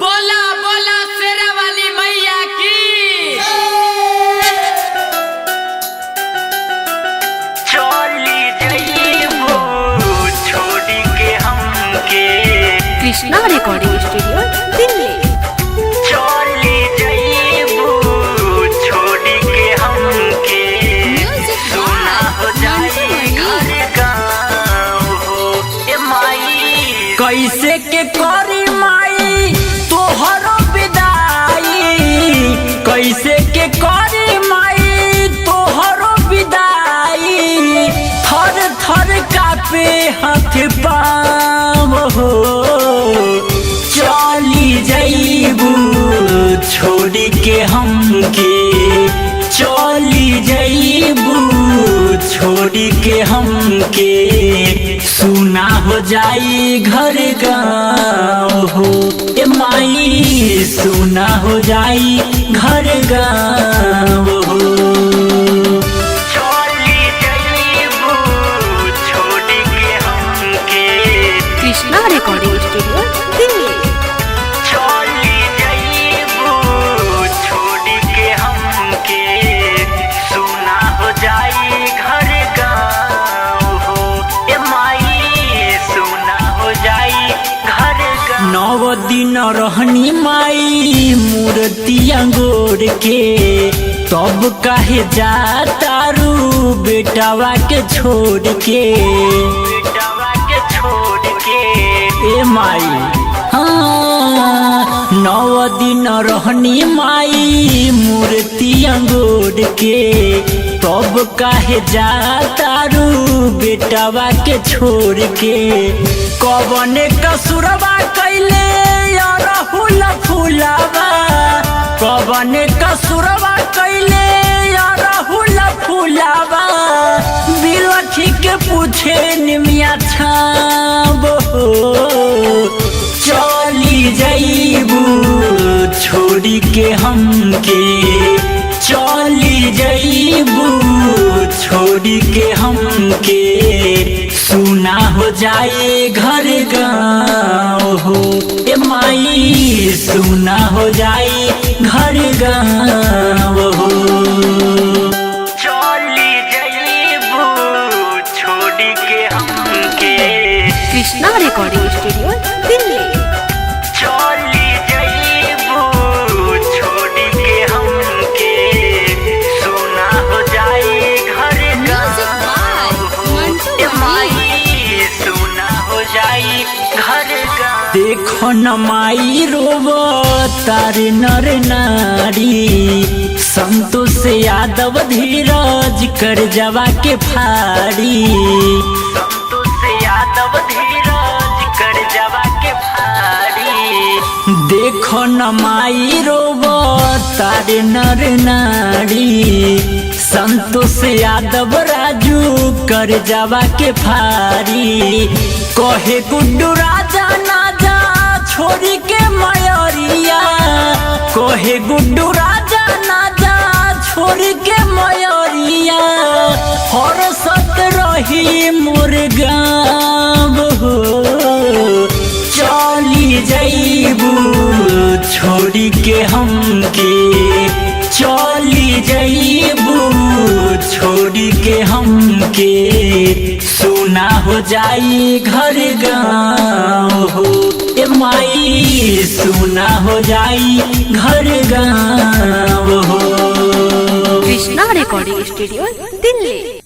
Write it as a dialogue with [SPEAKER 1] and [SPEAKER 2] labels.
[SPEAKER 1] बोला बोला शेरा वाली मैया की।
[SPEAKER 2] चली जाइबो छोड़ी के हमके,
[SPEAKER 3] कृष्णा रिकॉर्डिंग स्टूडियो दिल्ली।
[SPEAKER 2] चली जाइबो छोड़ी के हमके, सुना हो जाए घर गाँव हो ए माई।
[SPEAKER 1] कैसे के करी माई तोहरो विदाई, कैसे के करी माई तोहरो विदाई। थर थर कापे हाथ पाँव हो, चली जाइबू छोड़ी के हमके, चली जाइबू छोड़ी के हमके। सुना हो जाई घर गाँव हो ए माई, सुना हो जाई घर गाँव हो।
[SPEAKER 2] चली जाइबो छोड़ी के हमके,
[SPEAKER 3] कृष्णा रिकॉर्डिंग स्टूडियो दिल्ली।
[SPEAKER 2] चली जाइबो छोड़ी के हमके, सुना हो जाई घर गाँव हो ए माई, सुना हो जाई घर गाँव।
[SPEAKER 1] 9 दिन रहनी माई मूर्तिया गोर के, तब काहे जातारू बेटावा के छोड़ के।
[SPEAKER 2] बेटावा के छोड़ के
[SPEAKER 1] ए माई हाँ, 9 दिन रहनी माई मूर्तिया गोर के, तब काहे जातारू बेटावा के छोड़ के। कवन कसुरवा कैले अरहुल फुलावा, कवन कसुरवा कैले अरहुल फुलावा। बिलखी के पूछे निमिया छाब हो, चली जाइबू छोड़ी के हमके, चली जाइबू छोड़ी के हमके। सुना हो जाए घर गाँव हो ए माई, सुना हो जाए घर गाँव हो।
[SPEAKER 2] चली जाइबो छोड़ी के हमके,
[SPEAKER 3] कृष्णा रिकॉर्डिंग स्टूडियो दिल्ली।
[SPEAKER 2] चली जाइबो छोड़ी के हमके, सुना हो जाए घर गाँव हो ए माई, सुना हो जाए घर गाँव।
[SPEAKER 1] देखो न माई रोब तार नर नारी, संतोष यादव धीरज कर जवा के फाड़ी।
[SPEAKER 2] संतोष यादव धीरज कर जवा के फाड़ी।
[SPEAKER 1] देखो न माई रोब तार नर नारी, संतोष यादव राजू कर जवा के फाड़ी। कहे गुड्डू राजा ना जा छोड़ी के मयरिया, कहे गुड्डू राजा ना जा छोड़ी के मयरिया। हर सत रही मोर गाँव हो, चली जाइबू छोड़ी के हमके, चली जाइबू छोड़ी के हमके। सुना हो जाई घर गाँव हो ए माई, सुना हो जाई घर गाँव हो।
[SPEAKER 3] Krishna recording studio Delhi.